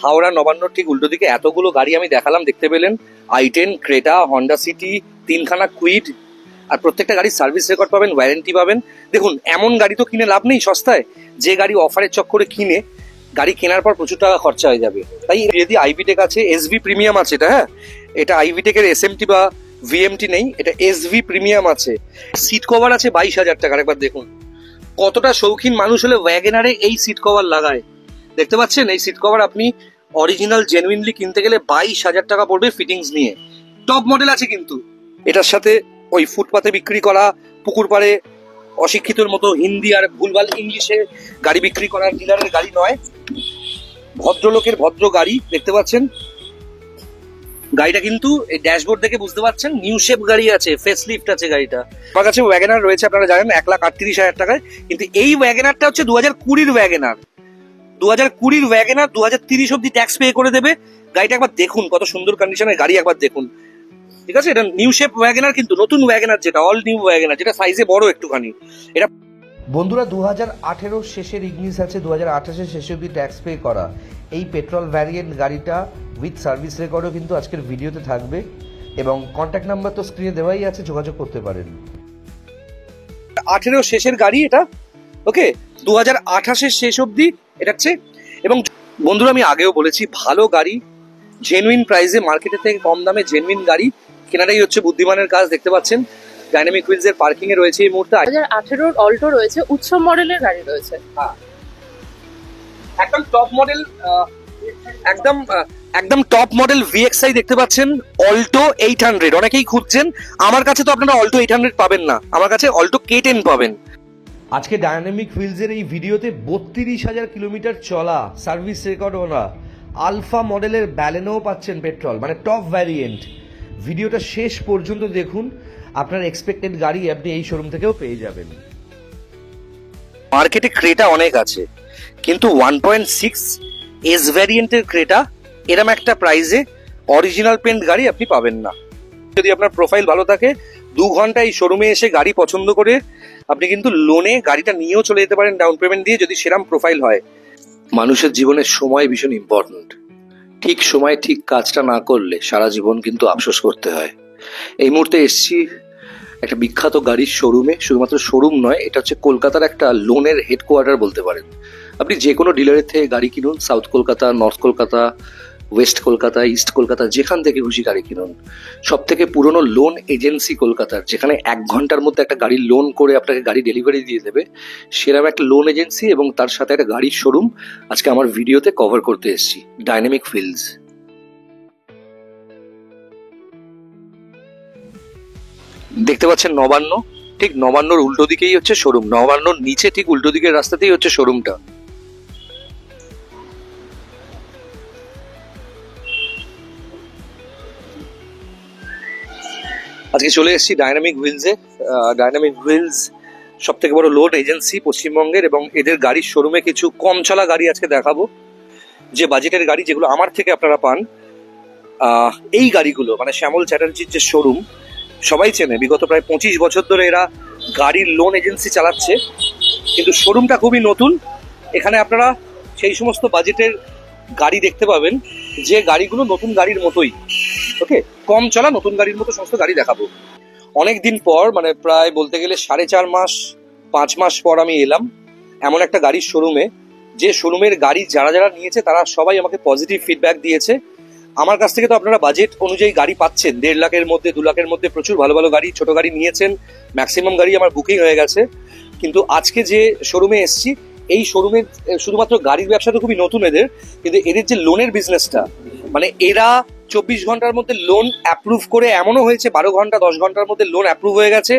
হাওড়া নবান্ন ঠিক উল্টো দিকে এতগুলো গাড়ি আমি দেখালাম, দেখতে পেলেন। i10, ক্রেটা, হন্ডা সিটি, 3খানা কুইড, আর প্রত্যেকটা গাড়ির সার্ভিস রেকর্ড পাবেন, ওয়ারেন্টি পাবেন। দেখুন, এমন গাড়ি তো কিনে লাভ নেই সস্তায়, যে গাড়ি অফারের চক্করে কিনে গাড়ি কেনার পর প্রচুর টাকা খরচা হয়ে যাবে। তাই যদি আইভিটেক আছে, এসভি প্রিমিয়াম আছে এটা, হ্যাঁ এটা আইভিটেকের এসএমটি বা ভিএমটি নেই, এটা এসভি প্রিমিয়াম আছে। সিট কভার আছে 22,000 টাকার। একবার দেখুন কতটা শৌখিন মানুষ হলে ওয়াগনারে এই সিট কভার লাগায়। দেখতে পাচ্ছেন, এই সিট কভার আপনি অরিজিনাল জেনুইনলি কিনতে গেলে 22,000 টাকা পড়বে ফিটিংস নিয়ে। টপ মডেল আছে কিন্তু এটার সাথে। ওই ফুটপাতে বিক্রি করা, পুকুর পাড়ে অশিক্ষিতর মতো হিন্দি আর ভুলভাল ইংলিশে গাড়ি বিক্রি করার ডিলারের গাড়ি নয়, ভদ্রলোকের ভদ্র গাড়ি। দেখতে পাচ্ছেন গাড়িটা কিন্তু এই ড্যাশবোর্ড দেখে বুঝতে পারছেন নিউ শেপ গাড়ি আছে, ফেস লিফট আছে গাড়িটা। আমার কাছে ওয়াগনার রয়েছে আপনারা জানেন 1,38,000 টাকায়, কিন্তু এই ওয়াগনারটা হচ্ছে 2020 ওয়াগনার। 2020 ওয়াগনার 2030 অব্দি ট্যাক্স পে করে দেবে। গাড়িটা একবার দেখুন কত সুন্দর কন্ডিশনের গাড়ি, একবার দেখুন। ঠিক আছে, এটা নিউ শেপ ওয়াগনার, কিন্তু নতুন ওয়াগনার যেটা অল নিউ ওয়াগনার, যেটা সাইজে বড় একটুখানি। এটা বন্ধুরা 2018 শেষের ইগনিস আছে, 2028 শেষে অব্দি ট্যাক্স পে করা এই পেট্রোল ভ্যারিয়েন্ট গাড়িটা উইথ সার্ভিস রেকর্ডও কিন্তু আজকের ভিডিওতে থাকবে, এবং কন্ট্যাক্ট নাম্বার তো স্ক্রিনে দেওয়াই আছে, যোগাযোগ করতে পারেন। 18 শেষের গাড়ি এটা, ওকে, 2028 শেষ অব্দি এটা হচ্ছে। এবং বন্ধুরা আমি আগেও বলেছি, ভালো গাড়ি জেনুইন প্রাইসে মার্কেটের থেকে কম দামে জেনুইন গাড়ি কেনাটাই হচ্ছে বুদ্ধিমানের কাজ। দেখতে পাচ্ছেন ডাইনামিক হুইলস এর পার্কিং এ রয়েছে এই মুহূর্তে 2018 অল্টো রয়েছে, উৎসব মডেলের গাড়ি রয়েছে। একদম টপ মডেল, একদম টপ মডেল ভিএক্সআই দেখতে পাচ্ছেন, অল্টো 800। অনেকেই খুঁজছেন, আমার কাছে তো আপনারা অল্টো 800 পাবেন না, আমার কাছে অল্টো K10 পাবেন। আজকে ডায়নামিক হুইলসের এই ভিডিওতে 32,000 কিলোমিটার চলা, সার্ভিস রেকর্ড ওরা আলফা মডেলের ব্যালেনো পাচ্ছেন পেট্রোল, মানে টপ ভ্যারিয়েন্ট। ভিডিওটা শেষ পর্যন্ত দেখুন, আপনার এক্সপেক্টেড গাড়ি আপনি এই শোরুম থেকেও পেয়ে যাবেন। মার্কেটে ক্রেটা অনেক আছে, কিন্তু 1.6 এস ভ্যারিয়েন্টের ক্রেটা এরম একটা প্রাইসে অরিজিনাল পেন্ট গাড়ি আপনি পাবেন না। যদি আপনার প্রোফাইল ভালো থাকে, 2 ঘন্টা এই শোরুমে এসে গাড়ি পছন্দ করে আপনি কিন্তু লোনে গাড়িটা নিয়েও চলে যেতে পারেন ডাউন পেমেন্ট দিয়ে, যদি সেরকম প্রোফাইল হয়। মানুষের জীবনে সময় ভীষণ ইম্পর্টেন্ট। ঠিক সময়ে ঠিক কাজটা না করলে সারা জীবন কিন্তু আফসোস করতে হয়। এই মুহূর্তে এসছি একটা বিখ্যাত গাড়ির শোরুমে, শুধুমাত্র শোরুম নয়, এটা হচ্ছে কলকাতার একটা লোনের হেডকোয়ার্টার বলতে পারেন। আপনি যে কোনো ডিলারের থেকে গাড়ি কিনুন, south Kolkata, north Kolkata, West Kolkata, east Kolkata, যেখান থেকে খুশি গাড়ি কিনুন। সব থেকে পুরনো লোন এজেন্সি কলকাতার, যেখানে 1 ঘন্টার মধ্যে একটা গাড়ি লোন করে আপনাকে গাড়ি ডেলিভারি দিয়ে দেবে, সেরকম একটা লোন এজেন্সি এবং তার সাথে একটা গাড়ির শোরুম আজকে আমার ভিডিওতে কভার করতে এসেছি, ডাইনামিক হুইলস। দেখতে পাচ্ছেন নবান্ন, ঠিক নবান্নর উল্টো দিকেই হচ্ছে শোরুম, নবান্নর নিচে ঠিক উল্টো দিকের রাস্তাতেই হচ্ছে শোরুমটা। আজকে চলে এসেছি ডাইনামিক হুইলসে। ডাইনামিক হুইলস সব থেকে বড় লোন এজেন্সি পশ্চিমবঙ্গের, এবং এদের গাড়ির শোরুমে কিছু কম চলা গাড়ি আজকে দেখাবো, যে বাজেটের গাড়ি যেগুলো আমার থেকে আপনারা পান। এই গাড়িগুলো মানে শ্যামল চ্যাটার্জির যে শোরুম সবাই চেনে, বিগত প্রায় 25 বছর ধরে এরা গাড়ির লোন এজেন্সি চালাচ্ছে, কিন্তু শোরুমটা খুবই নতুন। এখানে আপনারা সেই সমস্ত বাজেটের গাড়ি দেখতে পাবেন যে গাড়িগুলো নতুন গাড়ির মতোই, ওকে, কম চলা নতুন গাড়ির মতো সমস্ত গাড়ি দেখাবো। অনেকদিন পর, মানে প্রায় বলতে গেলে 4.5 মাস 5 মাস পর আমি এলাম এমন একটা গাড়ির শোরুমে, যে শোরুমের গাড়ি যারা যারা নিয়েছে তারা সবাই আমাকে পজিটিভ ফিডব্যাক দিয়েছে। আমার কাছ থেকে তো আপনারা বাজেট অনুযায়ী গাড়ি পাচ্ছেন, 1.5 লাখের মধ্যে 2 লাখের মধ্যে প্রচুর ভালো ভালো গাড়ি, ছোট গাড়ি নিয়েছেন, ম্যাক্সিমাম গাড়ি আমার বুকিং হয়ে গেছে। কিন্তু আজকে যে শোরুমে এসছি, এই শোরুমের শুধুমাত্র গাড়ির ব্যবসা তো খুবই নতুন এদের, কিন্তু এদের যে লোনের বিজনেসটা, মানে এরা 24 ঘন্টার মধ্যে লোন অ্যাপ্রুভ করে, এমনও হয়েছে 12 ঘন্টা 10 ঘন্টার মধ্যে লোন অ্যাপ্রুভ হয়ে গেছে।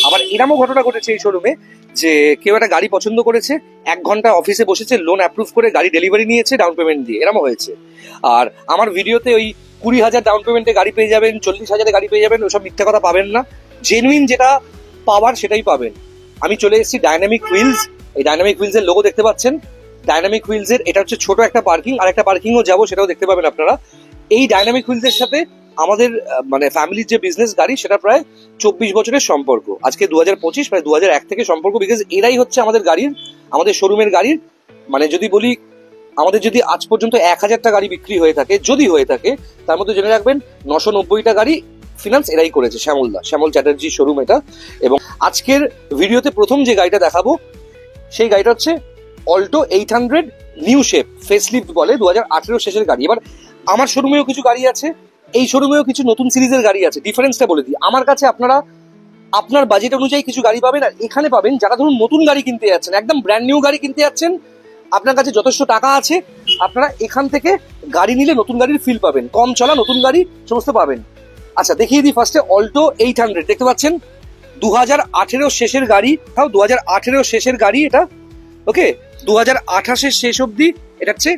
আবার এরমও ঘটনা ঘটেছে এই শোরুমে যে কেউ একটা গাড়ি পছন্দ করেছে, 1 ঘন্টা অফিসে বসেছে, লোন অ্যাপ্রুভ করে গাড়ি ডেলিভারি নিয়েছে ডাউন পেমেন্ট দিয়ে, এরমও হয়েছে। আর আমার ভিডিওতে ওই 20,000 ডাউন পেমেন্টে গাড়ি পেয়ে যাবেন, 40,000 গাড়ি পেয়ে যাবেন, ওসব মিথ্যা কথা পাবেন না। জেনুইন যেটা পাওয়ার সেটাই পাবেন। আমি চলে এসেছি ডাইনামিক হুইলস। এই ডাইনামিক হুইলস এর লোগো দেখতে পাচ্ছেন। ডাইনামিক হুইলস এর এটা হচ্ছে ছোট একটা পার্কিং, আর একটা পার্কিংও যাবো, সেটাও দেখতে পাবেন আপনারা। এই ডাইনামিক হুইলস এর সাথে আমাদের মানে ফ্যামিলির যে বিজনেস গাড়ি, সেটা প্রায় 24 বছরের সম্পর্ক। আজকে 2025, প্রায় 2001 থেকে সম্পর্ক, বিকজ এরাই হচ্ছে আমাদের গাড়ির, আমাদের শোরুমের গাড়ির, মানে যদি বলি আমাদের যদি আজ পর্যন্ত 1000টা গাড়ি বিক্রি হয়ে থাকে, যদি হয়ে থাকে, তার মধ্যে জেনে রাখবেন 990টা গাড়ি ফিনান্স এরাই করেছে, শ্যামল চ্যাটার্জি শোরুম এটা। এবং আজকের ভিডিওতে প্রথম যে গাড়িটা দেখাবো সেই গাড়িটা হচ্ছে অল্টো 800 নিউ শেপ, ফেসলিফট বলে, 2018 শেষের গাড়ি। এবার আমার শোরুমেও কিছু গাড়ি আছে, এই শোরুমেও কিছু নতুন সিরিজের গাড়ি আছে। ডিফারেন্সটা বলে দিই, আমার কাছে আপনারা আপনার বাজেট অনুযায়ী কিছু গাড়ি পাবেন, আর এখানে পাবেন যারা ধরুন নতুন গাড়ি কিনতে যাচ্ছেন, একদম ব্র্যান্ড নিউ গাড়ি কিনতে যাচ্ছেন, আপনার কাছে যথেষ্ট টাকা আছে, আপনারা এখান থেকে গাড়ি নিলে নতুন গাড়ির ফিল পাবেন, কম চলা নতুন গাড়ি সমস্ত পাবেন। আচ্ছা, দেখিয়ে দিই ফার্স্টে অল্টো 800, দেখতে পাচ্ছেন 2018 শেষের গাড়ি, তাও 2018 শেষের গাড়ি এটা, ওকে, 2028 শেষ অব্দি এটা হচ্ছে,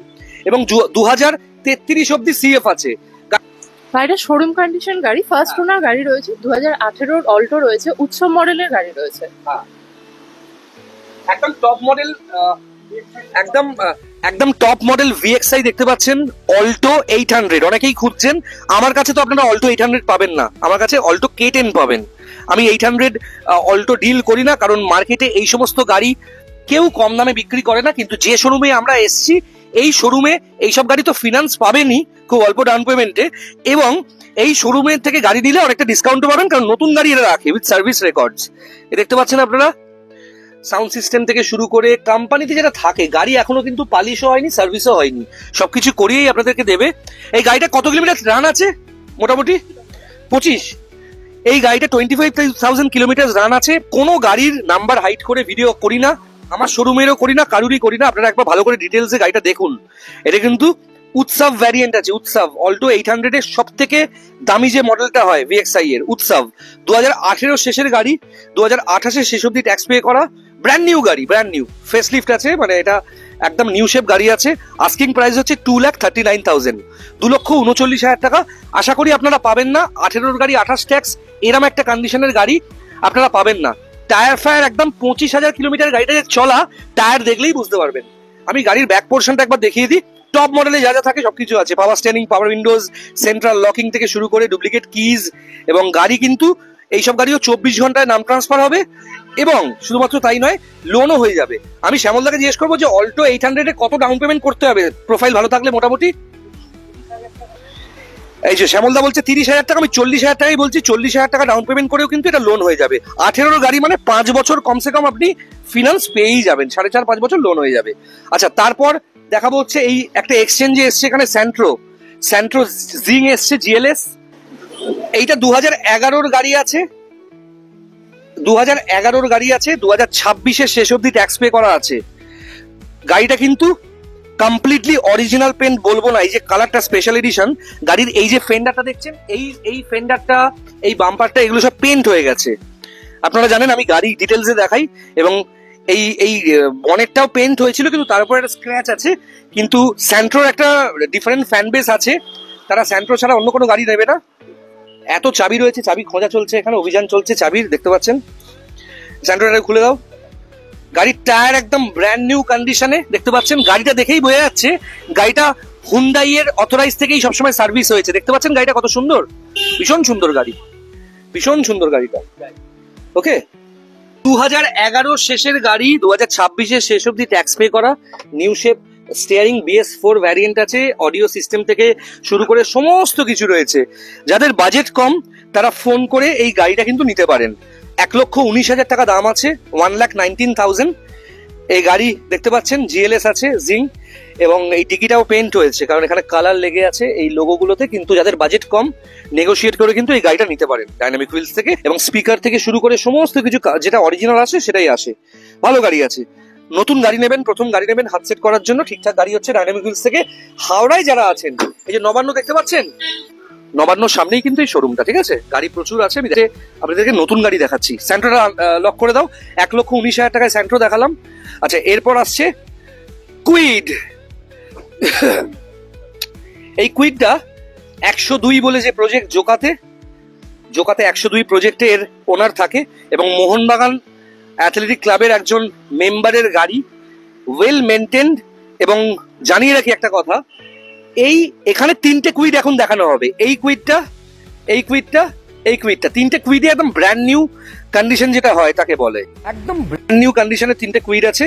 এবং 2033 অব্দি সিএফ আছে। গাড়িটা শোরুম কন্ডিশন গাড়ি, ফার্স্ট ওনার গাড়ি রয়েছে, 2018 অল্টো রয়েছে, উৎসব মডেলের গাড়ি রয়েছে। একদম টপ মডেল, একদম টপ মডেল ভিএক্সআই দেখতে পাচ্ছেন, অল্টো 800 অনেকেই খুঁজছেন। আমার কাছে তো আপনারা অল্টো 800 পাবেন না, আমার কাছে অল্টো K10 পাবেন। আমি 800 অল্টো ডিল করি না, কারণ মার্কেটে এই সমস্ত গাড়ি কেউ কম দামে বিক্রি করে না। কিন্তু যে শোরুমে আমরা এসছি, এই শোরুমে এইসব গাড়ি তো ফিনান্স পাবেনই খুব অল্প ডাউন পেমেন্টে, এবং এই শোরুমের থেকে গাড়ি নিলে অনেকটা ডিসকাউন্ট পাবেন, কারণ নতুন গাড়ি এরা রাখে উইথ সার্ভিস রেকর্ডস। এ দেখতে পাচ্ছেন আপনারা, সাউন্ড সিস্টেম থেকে শুরু করে কোম্পানিতে যেটা থাকে, গাড়ি এখনো কিন্তু পালিশও হয়নি, সার্ভিসও হয়নি, সবকিছু করিয়েই আপনাদেরকে দেবে। এই গাড়িটা কত কিলোমিটার রান আছে? মোটামুটি 25। এই গাড়িটা 25,000 কিলোমিটার রান আছে। কোনো গাড়ির নাম্বার হাইড করে ভিডিও করি না, আমার শোরুমেরও করি না, কারুরই করি না। আপনারা একবার ভালো করে ডিটেলসে গাড়িটা দেখুন। এটা কিন্তু উৎসব ভ্যারিয়েন্ট আছে, উৎসব অল্টো 800 এর সব থেকে দামি যে মডেলটা হয় ভিএক্সআই এর, উৎসব 2018 শেষের গাড়ি, 2028 শেষ অব্দি ট্যাক্স পে করা, ব্র্যান্ড নিউ গাড়ি, ব্র্যান্ড নিউ ফেসলিফট আছে, মানে এটা একদম নিউ শেপ গাড়ি আছে। আস্কিং প্রাইস হচ্ছে 2,39,000, 2,39,000 টাকা। আশা করি আপনারা পাবেন না, 18 গাড়ি 28 ট্যাক্স, এরম একটা কন্ডিশনের গাড়ি আপনারা পাবেন না। টায়ার ফায়ার একদম 25,000 কিলোমিটার গাড়িটা যে চলা, টায়ার দেখলেই বুঝতে পারবেন। আমি গাড়ির ব্যাক পোর্শনটা একবার দেখিয়ে দিই। টপ মডেলে যা যা থাকে সবকিছু আছে, পাওয়ার steering, power Windows, central locking থেকে শুরু করে ডুপ্লিকেট কিজ, এবং গাড়ি কিন্তু এইসব গাড়িও 24 ঘন্টায় নাম ট্রান্সফার হবে, এবং শুধুমাত্র তাই নয়, লোনও হয়ে যাবে। আমি শ্যামলদাকে জিজ্ঞেস করবো যে অল্টো 800 কত ডাউন পেমেন্ট করতে হবে প্রোফাইল ভালো থাকলে মোটামুটি? এই যে শ্যামলদা বলছে 30,000 টাকা, আমি 40,000 টাকাই বলছি। 40,000 টাকা ডাউন পেমেন্ট করেও কিন্তু এটা লোন হয়ে যাবে। 18 গাড়ি মানে 5 বছর কমসে কম আপনি ফিনান্স পেয়েই যাবেন, 4.5-5 বছর লোন হয়ে যাবে। আচ্ছা, তারপর দেখাবো হচ্ছে এই একটা এক্সচেঞ্জে এসছে এখানে স্যান্ট্রো জিং এসছে, জিএলএস। এইটা 2011 গাড়ি আছে, 2011 গাড়ি আছে, 2026 শেষ অব্দি ট্যাক্স পে করা আছে। গাড়িটা কিন্তু কমপ্লিটলি অরিজিনাল পেন্ট বলবো না, এই যে কালারটা স্পেশাল এডিশন। গাড়ির এই যে ফেন্ডারটা দেখছেন, এই ফেন্ডারটা, এই বাম্পারটা, এগুলো সব পেন্ট হয়ে গেছে। আপনারা জানেন আমি গাড়ি ডিটেলসে দেখাই, এবং এই বনেটটাও পেন্ট হয়েছিল, কিন্তু তার উপর একটা স্ক্র্যাচ আছে। কিন্তু স্যান্ট্রোর একটা ডিফারেন্ট ফ্যান বেস আছে, তারা স্যান্ট্রো ছাড়া অন্য কোনো গাড়ি নেবে না। এত চাবি রয়েছে, চাবি খোঁজা চলছে, এখানে অভিযান চলছে চাবির, দেখতে পাচ্ছেন। স্যান্ট্রোটা খুলে দাও। গাড়ির টায়ার একদম ব্র্যান্ড নিউ কন্ডিশনে, দেখতে পাচ্ছেন। গাড়িটা দেখেই বোঝা যাচ্ছে গাড়িটা হুন্ডাই এর অথরাইজ থেকেই সবসময় সার্ভিস হয়েছে। দেখতে পাচ্ছেন গাড়িটা কত সুন্দর, ভীষণ সুন্দর গাড়ি, ভীষণ সুন্দর গাড়িটা। ওকে, 2011 শেষের গাড়ি, 2026 শেষ অব্দি ট্যাক্স পে করা, new shape steering, BS4 variant আছে, অডিও সিস্টেম থেকে শুরু করে সমস্ত কিছু রয়েছে। যাদের বাজেট কম তারা ফোন করে এই গাড়িটা কিন্তু নিতে পারেন। 1,19,000 টাকা দাম আছে, 1,19,000। এই গাড়ি দেখতে পাচ্ছেন, জিএলএস আছে, জিং, এবং এই ডিকিটাও পেন্ট হয়েছে, কারণ এখানে কালার লেগে আছে এই লোগোগুলোতে। কিন্তু যাদের বাজেট কম, নেগোশিয়েট করে কিন্তু এই গাড়িটা নিতে পারেন ডাইনামিক হুইলস থেকে, এবং স্পিকার থেকে শুরু করে সমস্ত কিছু যেটা অরিজিনাল আছে সেটাই আসে। ভালো গাড়ি আছে। নতুন গাড়ি নেবেন, প্রথম গাড়ি নেবেন হাত সেট করার জন্য, ঠিকঠাক গাড়ি হচ্ছে ডাইনামিক হুইলস থেকে। হাওড়ায় যারা আছেন, এই যে নবান্ন দেখতে পাচ্ছেন, নবান্নর সামনেই কিন্তু এই শোরুমটা, ঠিক আছে। গাড়ি প্রচুর আছে, আমি আপনাদেরকে নতুন গাড়ি দেখাচ্ছি। স্যান্ট্রোটা লক করে দাও। 1,19,000 টাকায় স্যান্ট্রো দেখালাম। আচ্ছা, এরপর আসছে কুইড। এই কুইডটা 102 বলে যে প্রজেক্ট জোকাতে 102 প্রজেক্টে এর ওনার থাকে, এবং মোহনবাগান অ্যাথলেটিক ক্লাবের একজন মেম্বারের গাড়ি, ওয়েল মেনটেন্ড। এবং জানিয়ে রাখি একটা কথা, এখানে 3টে কুইড এখন দেখানো হবে। এই কুইডটা, তিনটে কুইডে একদম ব্র্যান্ড নিউ কন্ডিশন যেটা হয় তাকে বলে, একদম ব্র্যান্ড নিউ কন্ডিশনের 3টে কুইড আছে।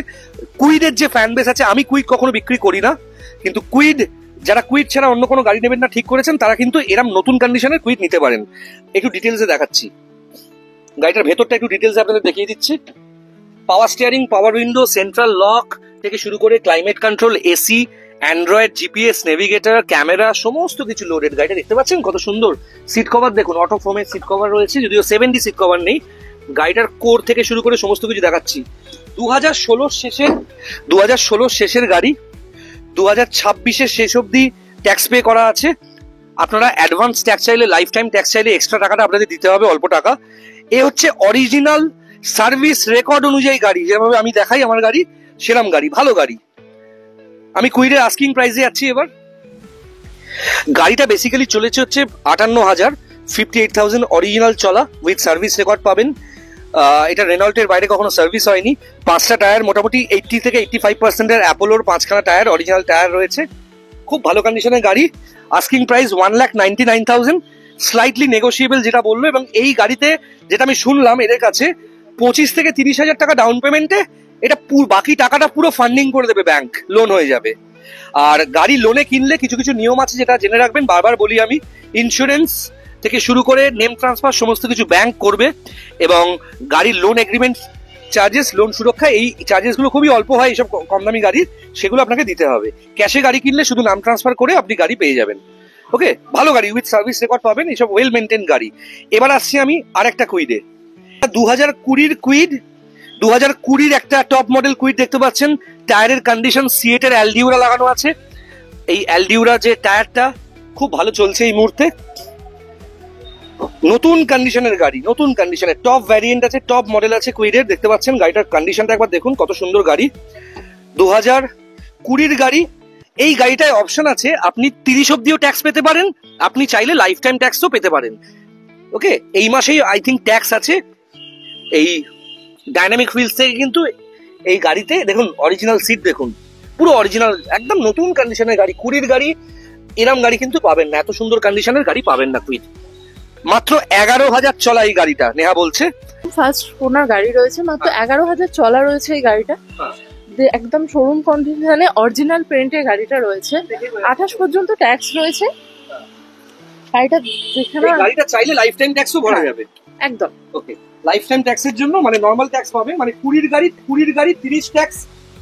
কুইডের যে ফ্যান বেস আছে, আমি কুইড কখনো বিক্রি করি না, কিন্তু কুইড, যারা কুইড ছাড়া অন্য কোনো গাড়ি নেবেন না ঠিক করেছেন, তারা কিন্তু এরম নতুন কন্ডিশনের কুইড নিতে পারেন। একটু ডিটেলসে দেখাচ্ছি, গাড়িটার ভেতরটা একটু ডিটেলসে আপনাদের দেখিয়ে দিচ্ছি। পাওয়ার স্টিয়ারিং, পাওয়ার উইন্ডো, সেন্ট্রাল লক থেকে শুরু করে climate control, AC, Android, GPS, navigator, camera, সমস্ত কিছু লোডেড। গাড়িটা দেখতে পাচ্ছেন কত সুন্দর। সিট কভার দেখুন, অটো ফোমের সিট কভার রয়েছে, যদিও 70 সিট কভার নেই। গাড়িটার কোর থেকে শুরু করে সমস্ত কিছু দেখাচ্ছি। 2016 শেষের গাড়ি, 2026 শেষ অব্দি ট্যাক্স পে করা আছে। আপনারা অ্যাডভান্স ট্যাক্স চাইলে, লাইফ টাইম ট্যাক্স চাইলে এক্সট্রা টাকাটা আপনাদের দিতে হবে, অল্প টাকা। এ হচ্ছে অরিজিনাল সার্ভিস রেকর্ড অনুযায়ী গাড়ি, যেভাবে আমি দেখাই আমার গাড়ি সেরাম গাড়ি, ভালো গাড়ি। আমি কুইডের আস্কিং প্রাইসে যাচ্ছি এবার। গাড়িটা বেসিক্যালি চলেছে হচ্ছে 58,000, 58,000 অরিজিনাল চলা, উইথ সার্ভিস রেকর্ড পাবেন। এটা রেনল্টের বাইরে কখনো সার্ভিস হয়নি। 5টা টায়ার, মোটামুটি 80 থেকে 85% অ্যাপোলোর 5খানা টায়ার, অরিজিনাল টায়ার রয়েছে। খুব ভালো কন্ডিশনের গাড়ি। আস্কিং প্রাইস 1,99,000, স্লাইটলি নেগোসিয়েবল যেটা বললো। এবং এই গাড়িতে যেটা আমি শুনলাম এদের কাছে, 25 থেকে 30,000 টাকা ডাউন পেমেন্টে এটা বাকি টাকাটা পুরো ফান্ডিং করে দেবে ব্যাংক, লোন হয়ে যাবে। আর গাড়ি লোনে কিনলে কিছু কিছু নিয়ম আছে যেটা জেনে রাখবেন, বারবার বলি আমি। ইন্স্যুরেন্স থেকে শুরু করে নেম ট্রান্সফার সমস্ত কিছু ব্যাংক করবে। এবং গাড়ির লোন এগ্রিমেন্ট চার্জেস, লোন সুরক্ষা, এই চার্জেসগুলো খুবই অল্প হয় এইসব কম দামি গাড়ির, সেগুলো আপনাকে দিতে হবে। ক্যাশে গাড়ি কিনলে শুধু নাম ট্রান্সফার করে আপনি গাড়ি পেয়ে যাবেন। ওকে, ভালো গাড়ি, উইথ সার্ভিস রেকর্ড পাবেন, এইসব ওয়েল মেনটেন গাড়ি। এবার আসছি আমি আরেকটা কুইডে। 2020 কুইড, 2020 একটা টপ মডেল কুইড দেখতে পাচ্ছেন। টায়ারের কন্ডিশন, সিয়েটের অ্যালডিউরা লাগানো আছে। এই অ্যালডিউরা যে টায়ারটা খুব ভালো চলছে এই মুহূর্তে। নতুন কন্ডিশনের গাড়ি, নতুন কন্ডিশনের টপ ভ্যারিয়েন্ট আছে, টপ মডেল আছে কুইডের। দেখতে পাচ্ছেন গাড়িটার কন্ডিশনটা একবার দেখুন, কত সুন্দর গাড়ি। 2020 গাড়ি। এই গাড়িটায় অপশন আছে, আপনি 30 অব্দিও ট্যাক্স পেতে পারেন, আপনি চাইলে লাইফ টাইম ট্যাক্সও পেতে পারেন। ওকে, এই মাসেই আই থিঙ্ক ট্যাক্স আছে। এই ডাইনামিক হুইলস থেকে কিন্তু এই গাড়িতে দেখুন, অরিজিনাল সিট দেখুন, পুরো অরিজিনাল, একদম নতুন কন্ডিশনের গাড়ি। 20 গাড়ি, এরম গাড়ি কিন্তু পাবেন না, এত সুন্দর কন্ডিশনের গাড়ি পাবেন না কুইড। মাত্র 11,000 চলা এই গাড়িটা, নেহা বলছে। ফার্স্ট ওনার গাড়ি রয়েছে, মাত্র 11,000 চলা রয়েছে এই গাড়িটা। একদম শোরুম কন্ডিশনে অরিজিনাল প্রিন্টের গাড়িটা রয়েছে। 28 পর্যন্ত ট্যাক্স রয়েছে। গাড়িটা যেখানে গাড়িটা চাইলে লাইফ টাইম ট্যাক্সও ভরা যাবে একদম। ওকে, লাইফ টাইম ট্যাক্সের জন্য মানে নর্মাল ট্যাক্স পাবে, মানে 20 গাড়ি 30 ট্যাক্স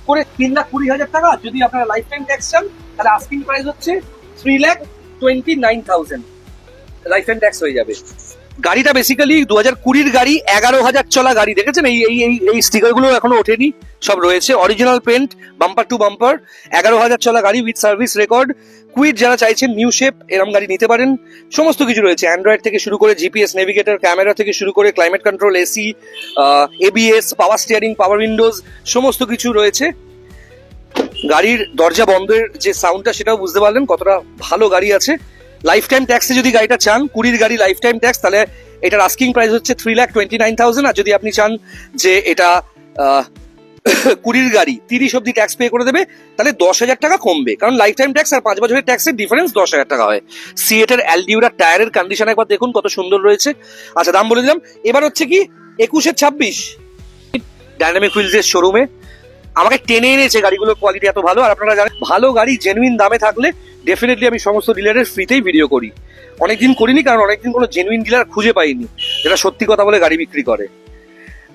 করে 3,20,000 টাকা। যদি আপনারা লাইফ টাইম ট্যাক্স চান তাহলে আস্কিং প্রাইস হচ্ছে 3,29,000, লাইফ টাইম ট্যাক্স হয়ে যাবে। গাড়িটা বেসিক্যালি 2020 গাড়ি, 11,000 চলা গাড়ি। দেখেছেন এই এই এই স্টিকার গুলো এখনো ওঠেনি, সব রয়েছে original paint, bumper to bumper. 11,000 চলা গাড়ি উইথ সার্ভিস রেকর্ড। কুইড যারা চাইছেন নিউ শেপ এরম গাড়ি নিতে পারেন। সমস্ত কিছু রয়েছে, অ্যান্ড্রয়েড থেকে শুরু করে জিপিএস, নেভিগেটর, ক্যামেরা থেকে শুরু করে climate control, AC, ABS, power steering, power windows, সমস্ত কিছু রয়েছে। গাড়ির দরজা বন্ধের যে সাউন্ডটা সেটাও বুঝতে পারলেন কতটা ভালো গাড়ি আছে। লাইফ টাইম ট্যাক্সে যদি গাড়িটা চান, 20 গাড়ি লাইফ টাইম ট্যাক্স, তাহলে এটার আস্কিং প্রাইস হচ্ছে 3,29,000। আর যদি আপনি চান যে এটা 20 গাড়ি 30 অব্দি ট্যাক্স পে করে দেবে, তাহলে 10,000 টাকা কমবে, কারণ লাইফ টাইম ট্যাক্স আর 5 বছরের ট্যাক্সের ডিফারেন্স 10,000 টাকা হয়। সিয়েটের অ্যালডিউরা টায়ারের কন্ডিশন একবার দেখুন কত সুন্দর রয়েছে। আচ্ছা, দাম বলে দিলাম। এবার হচ্ছে কি 21-26 ডাইনামিক হুইলসের শোরুমে আমাকে টেনে এনেছে, গাড়িগুলোর কোয়ালিটি এত ভালো। আর আপনারা জানেন ভালো গাড়ি জেনুইন দামে থাকলে ডেফিনেটলি আমি সমস্ত ডিলারের ফ্রিতেই ভিডিও করি। অনেকদিন করিনি, কারণ অনেকদিন কোনো জেনুইন ডিলার খুঁজে পাইনি যেটা সত্যি কথা বলে গাড়ি বিক্রি করে।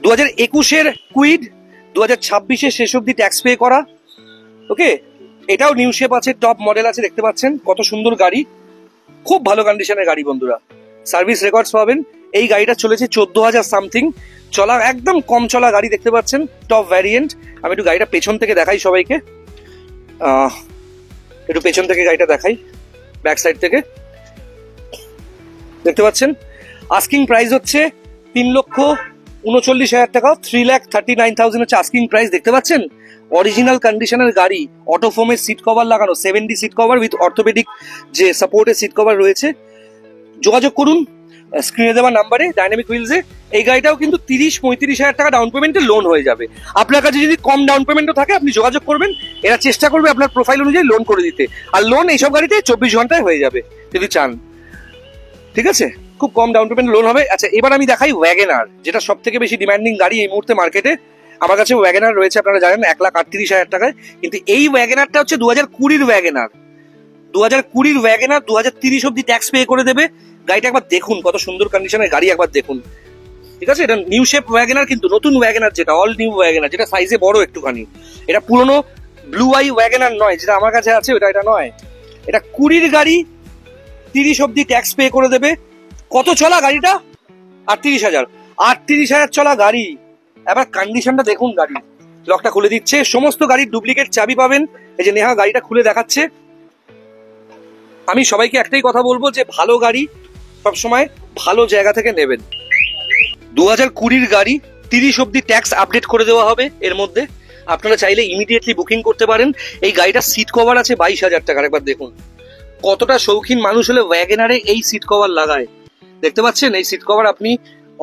2021 কুইড, 2026 শেষ অব্দি ট্যাক্স পে করা। ওকে, এটাও নিউ শেপ আছে, টপ মডেল আছে, দেখতে পাচ্ছেন কত সুন্দর গাড়ি, খুব ভালো কন্ডিশনের গাড়ি বন্ধুরা। সার্ভিস রেকর্ডস পাবেন। এই গাড়িটা চলেছে 14,000 সামথিং চলা, একদম কম চলা গাড়ি, দেখতে পাচ্ছেন টপ ভ্যারিয়েন্ট। আমি একটু গাড়িটা পেছন থেকে দেখাই সবাইকে, একটু পেছন থেকে গাড়িটা দেখাই, ব্যাক সাইড থেকে দেখতে পাচ্ছেন। আস্কিং প্রাইস হচ্ছে 3,39,000 টাকা, 3,39,000 হচ্ছে আস্কিং প্রাইস। দেখতে পাচ্ছেন অরিজিনাল কন্ডিশনের গাড়ি, অটোফোমের সিট কভার লাগানো, 70 সিট কভার উইথ অর্থোপেডিক যে সাপোর্টের সিট কভার রয়েছে। যোগাযোগ করুন স্ক্রিনে দেওয়া নাম্বারে ডাইনামিক হুইলসে। এই গাড়িটাও কিন্তু 30-35,000 টাকা ডাউন পেমেন্টে লোন হয়ে যাবে। আপনার কাছে যদি কম ডাউন পেমেন্টও থাকে আপনি যোগাযোগ করবেন, এরা চেষ্টা করবে আপনার প্রোফাইল অনুযায়ী লোন করে দিতে। আর লোন এইসব গাড়িতে 24 ঘন্টায় হয়ে যাবে যদি চান, ঠিক আছে? খুব কম ডাউন পেমেন্ট লোন হবে। আচ্ছা, এবার আমি দেখাই ওয়াগনার, যেটা সব থেকে বেশি ডিমান্ডিং গাড়ি এই মুহূর্তে মার্কেটে। আমার কাছে ওয়াগনার রয়েছে আপনারা জানেন 1,38,000 টাকায়, কিন্তু এই ওয়াগনারটা হচ্ছে 2020 ওয়াগনার। 2020 ওয়াগনার 2030 অব্দি ট্যাক্স পে করে দেবে। গাড়িটা একবার দেখুন, কত সুন্দর কন্ডিশনের গাড়ি, একবার দেখুন। ঠিক আছে, এটা নিউ শেপ ওয়াগনার, কিন্তু নতুন ওয়াগনার, যেটা অল নিউ ওয়াগনার, যেটা সাইজে বড় একটুখানি। এটা পুরনো ব্লু আই ওয়াগনার নয়, যেটা আমার কাছে আছে ওটা, এটা নয়। এটা 20 গাড়ি, 30 অব্দি ট্যাক্স পে করে দেবে। কত চলা গাড়িটা? 38,000। 38,000 চলা গাড়ি। এবার কন্ডিশনটা দেখুন গাড়ি। লকটা খুলে দিচ্ছে, সমস্ত গাড়ির ডুপ্লিকেট চাবি পাবেন। এই যে নেহা গাড়িটা খুলে দেখাচ্ছে। আমি সবাইকে একটাই কথা বলবো যে ভালো গাড়ি সবসময় ভালো জায়গা থেকে নেবেন। 2020 গাড়ি, 30 অব্দি ট্যাক্স আপডেট করে দেওয়া হবে এর মধ্যে। আপনারা চাইলে ইমিডিয়েটলি বুকিং করতে পারেন। এই গাড়িটার সিট কভার আছে 22,000 টাকার। একবার দেখুন কতটা শৌখিন মানুষ হলে ওয়াগনারে এই সিট কভার লাগায়। দেখতে পাচ্ছেন, এই সিট কভার আপনি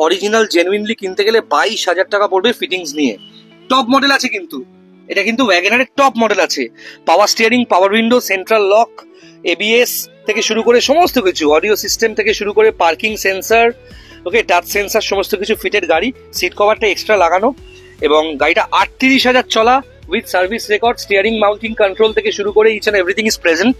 অরিজিনাল জেনুইনলি কিনতে গেলে 22,000 টাকা পড়বে ফিটিংস নিয়ে। টপ মডেল আছে কিন্তু, এটা কিন্তু ওয়াগনারের টপ মডেল আছে। পাওয়ার স্টিয়ারিং, পাওয়ার উইন্ডো, সেন্ট্রাল লক, এবিএস থেকে শুরু করে সমস্ত কিছু, অডিও সিস্টেম থেকে শুরু করে পার্কিং সেন্সার, ওকে, টাচ সেন্সার, সমস্ত কিছু ফিটেড গাড়ি। সিট কভারটা এক্সট্রা লাগানো, এবং গাড়িটা 38,000 চলা with service record. Steering mounting control থেকে শুরু করে each and everything is present.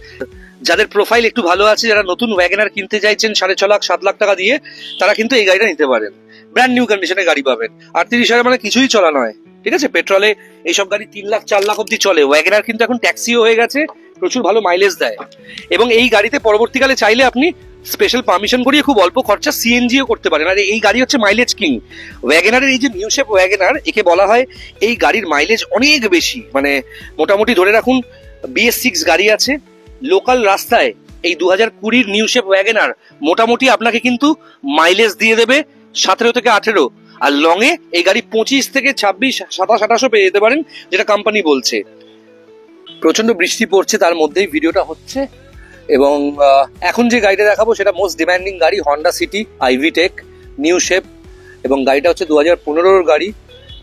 যাদের প্রোফাইল একটু ভালো আছে, যারা নতুন ওয়াগনার কিনতে চাইছেন 6.5 লাখ 7 লাখ টাকা দিয়ে, তারা কিন্তু এই গাড়িটা নিতে পারেন। ব্র্যান্ড নিউ কন্ডিশনের গাড়ি পাবেন। 38,000 মানে কিছুই চলা নয়। ঠিক আছে, পেট্রোলে এইসব গাড়ি 3 লাখ 4 লাখ অব্দি চলে। ওয়াগনার কিন্তু এখন ট্যাক্সিও হয়ে গেছে, প্রচুর ভালো মাইলেজ দেয়। এবং এই গাড়িতে পরবর্তীকালে চাইলে আপনি স্পেশাল পারমিশন করিয়ে খুব অল্প খরচা সিএনজিও করতে পারেন। আর এই গাড়ি হচ্ছে মাইলেজ কিং। ওয়াগনারের এই যে নিউ শেপ ওয়াগনার, একে বলা হয় এই গাড়ির মাইলেজ অনেক বেশি। মানে মোটামুটি ধরে রাখুন BS6 গাড়ি আছে লোকাল রাস্তায়, এই 2020 নিউ শেপ ওয়াগনার মোটামুটি আপনাকে কিন্তু মাইলেজ দিয়ে দেবে 17 থেকে 18। আর লং এ এই গাড়ি 25 থেকে 26, 27, 28 পেয়ে যেতে পারেন, যেটা কোম্পানি বলছে। প্রচন্ড বৃষ্টি পড়ছে, তার মধ্যেই ভিডিওটা হচ্ছে। এবং এখন যে গাড়িটা দেখাবো সেটা মোস্ট ডিমান্ডিং গাড়ি, Honda City iVTEC new shape. এবং গাড়িটা হচ্ছে 2015 গাড়ি,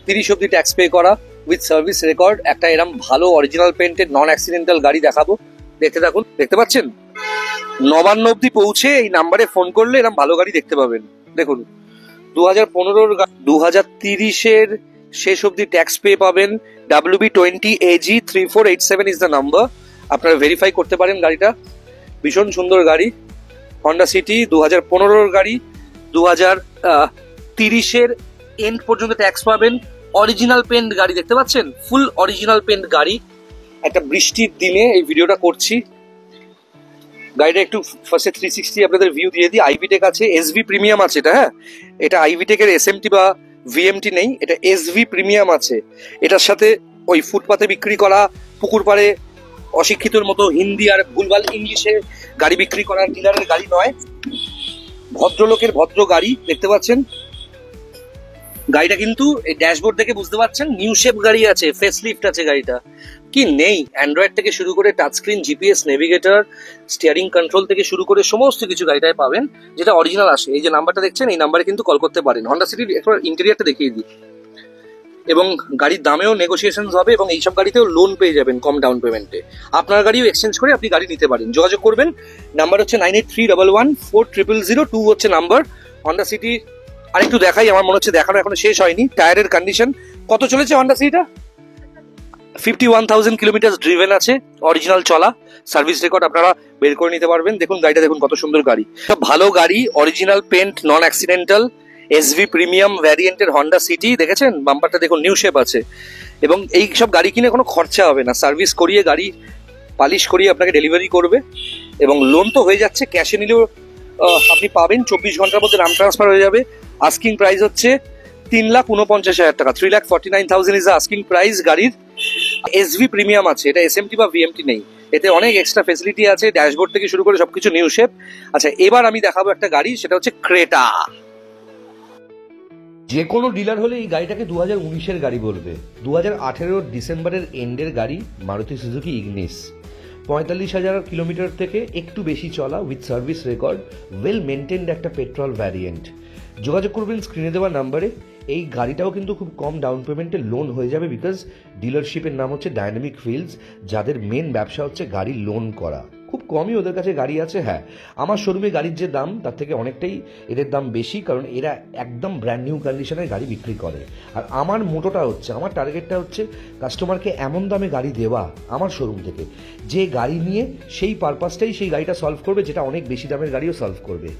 30 অব্দি ট্যাক্স পে করা উইথ সার্ভিস রেকর্ড। একটা এরম ভালো অরিজিনাল পেন্টেড নন অ্যাক্সিডেন্টাল গাড়ি দেখাবো, দেখতে থাকুন। দেখতে পাচ্ছেন 59 অব্দি পৌঁছে এই নাম্বারে ফোন করলে এরম ভালো গাড়ি দেখতে পাবেন। দেখুন 2015 2030 শেষ অব্দি ট্যাক্স পে পাবেন। WB20AG 3487 is the number. আপনারা ভেরিফাই করতে পারেন গাড়িটা। ভীষণ সুন্দর গাড়ি, হন্ডা সিটি 2015 গাড়ি। 2030 এন্ড পর্যন্ত ট্যাক্স পাবেন। অরিজিনাল পেন্ট গাড়ি, দেখতে পাচ্ছেন ফুল অরিজিনাল পেন্ট গাড়ি। একটা বৃষ্টির দিনে এই ভিডিওটা করছি। গাড়িটা একটু ফার্স্টে 360 আপনাদের ভিউ দিয়ে দিই। আইভি টেক আছে, এসভি প্রিমিয়াম আছে এটা। হ্যাঁ, এটা আইভি টেকের এসএমটি বা ভিএমটি নেই, এটা এসভি প্রিমিয়াম আছে। এটার সাথে ওই ফুটপাতে বিক্রি করা, পুকুর পাড়ে অশিক্ষিতর মতো হিন্দি আর ভুলভাল ইংলিশে গাড়ি বিক্রি করার ডিলারের গাড়ি নয়, ভদ্রলোকের ভদ্র গাড়ি। দেখতে পাচ্ছেন গাড়িটা কিন্তু এই ড্যাশবোর্ড দেখে বুঝতে পারছেন নিউ শেপ গাড়ি আছে, ফেস লিফট আছে গাড়িটা। কি নেই, অ্যান্ড্রয়েড থেকে শুরু করে touch screen, GPS, navigator, steering control থেকে শুরু করে সমস্ত কিছু গাড়িটায় পাবেন, যেটা অরিজিনাল আসে। এই যে নাম্বারটা দেখছেন, এই নাম্বারে কিন্তু কল করতে পারেন। হন্ডা সিটির একবার ইন্টেরিয়ারটা দেখিয়ে দিই। এবং গাড়ির দামেও নেগোসিয়েশন হবে, এবং এইসব গাড়িতেও লোন পেয়ে যাবেন কম ডাউন পেমেন্টে। আপনার গাড়িও এক্সচেঞ্জ করে আপনি গাড়ি নিতে পারেন। যোগাযোগ করবেন, নাম্বার হচ্ছে 9831140002 হচ্ছে নাম্বার। হন্ডা সিটি আরেকটু দেখাই, আমার মনে হচ্ছে দেখানো এখনো শেষ হয়নি। টায়ারের কন্ডিশন কত চলেছে হন্ডা সিটিটা? 51,000 কিলোমিটার ড্রিভেন আছে, অরিজিনাল চলা, সার্ভিস রেকর্ড আপনারা বের করে নিতে পারবেন। দেখুন গাড়িটা, দেখুন কত সুন্দর গাড়ি, ভালো গাড়ি, original paint, non accidental, SV premium ভ্যারিয়েন্টের হন্ডা সিটি। দেখেছেন বাম্পারটা দেখুন, নিউ শেপ আছে। এবং এই সব গাড়ি কিনে কোনো খরচা হবে না, সার্ভিস করিয়ে গাড়ি পালিশ করিয়ে আপনাকে ডেলিভারি করবে। এবং লোন তো হয়ে যাচ্ছে, ক্যাশে নিলেও আপনি পাবেন। 24 ঘন্টার মধ্যে নাম ট্রান্সফার হয়ে যাবে। আস্কিং প্রাইস হচ্ছে 3,49,000 টাকা। 3,49,000 ইজ আস্কিং প্রাইস গাড়ির। এসভি প্রিমিয়াম আছে, এটা এসএমটি বা ভিএমটি নেই। এতে অনেক এক্সট্রা ফেসিলিটি আছে, ড্যাশবোর্ড থেকে শুরু করে সবকিছু নিউ শেপ। আচ্ছা, এবার আমি দেখাবো একটা গাড়ি, সেটা হচ্ছে ক্রেটা। যে কোনো ডিলার হলে এই গাড়িটাকে 2019-এর গাড়ি বলবে। 2018 ডিসেম্বরের এন্ডের গাড়ি, মারুতি সুজুকি ইগনিস। 45,000 কিলোমিটার থেকে একটু বেশি চলা, with service record, well maintained একটা পেট্রোল ভ্যারিয়েন্ট। যোগাযোগ করবেন স্ক্রিনে দেওয়া নাম্বারে। এই গাড়িটাও কিন্তু খুব কম ডাউন পেমেন্টে লোন হয়ে যাবে, বিকজ ডিলারশিপের নাম হচ্ছে ডায়নামিক হুইলস, যাদের মেন ব্যবসা হচ্ছে গাড়ি লোন করা। খুব কমই ওদের কাছে গাড়ি আছে। হ্যাঁ, আমার শোরুমে গাড়ির যে দাম তার থেকে অনেকটাই এদের দাম বেশি, কারণ এরা একদম ব্র্যান্ড নিউ কন্ডিশনের গাড়ি বিক্রি করে। আর আমার মোটোটা হচ্ছে, আমার টার্গেটটা হচ্ছে কাস্টমারকে এমন দামে গাড়ি দেওয়া আমার শোরুম থেকে, যে গাড়ি নিয়ে সেই পারপাসটাই সেই গাড়িটা সলভ করবে, যেটা অনেক বেশি দামের গাড়িও সলভ করবে।